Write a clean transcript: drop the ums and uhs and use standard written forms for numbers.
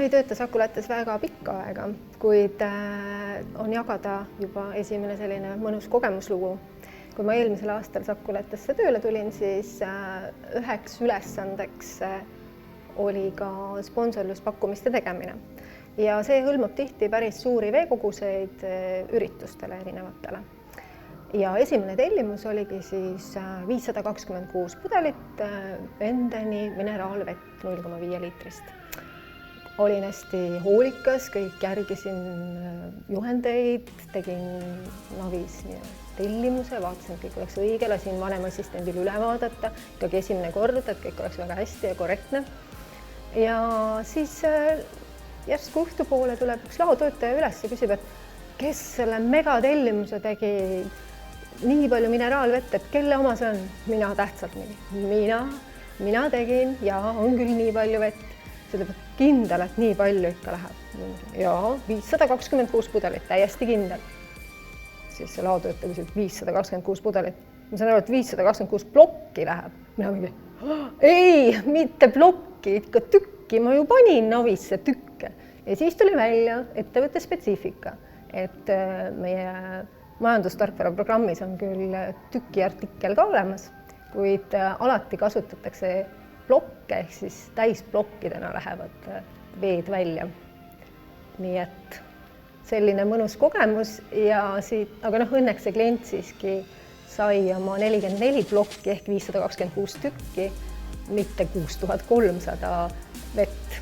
ei tööta Saku Lattes väga pikka aega, kuid on jagada juba esimene selline mõnus kogemuslugu. Kui ma eelmisel aastal Saku Lattesse tööle tulin, siis üheks ülesandeks oli ka sponsorluspakkumiste tegemine. Ja see hõlmab tihti päris suuri veekoguseid üritustele erinevatele. Ja esimene tellimus oligi siis 526 pudelit Vendeni mineraalvett 0,5 liitrist. Olin hästi hoolikas, kõik järgisin juhendeid, tegin navis tellimuse, vaatasin, et kõik oleks õige, lasin vanemassistendil üle vaadata, ikkagi esimene kord, et kõik oleks väga hästi ja korrektne. Ja siis järsku õhtupoole tuleb üks laotöötaja üles ja küsib, et kes selle megatellimuse tegi nii palju mineraalvett, et kelle oma see on? Mina tähtsalt nii. Mina tegin ja on küll nii palju vett. See ütleb, et kindel, et nii palju ikka läheb. Jaa, 526 pudelit, täiesti kindel. Siis see laotöötaja küsib 526 pudelit. Ma saan aru, et 526 plokki läheb. Mina mingi, ei, mitte plokki, ikka tükki. Ma ju panin navisse tükke. Ja siis tuli välja ettevõtte spetsiifika, et meie majandustarkvara programmis on küll tükiartikkel ka olemas, kuid alati kasutatakse plokke ehk siis täisplokkidena lähevad veed välja. Nii et selline mõnus kogemus ja aga õnneks see klient siiski sai oma 44 plokki ehk 526 tükki, mitte 6300 vett.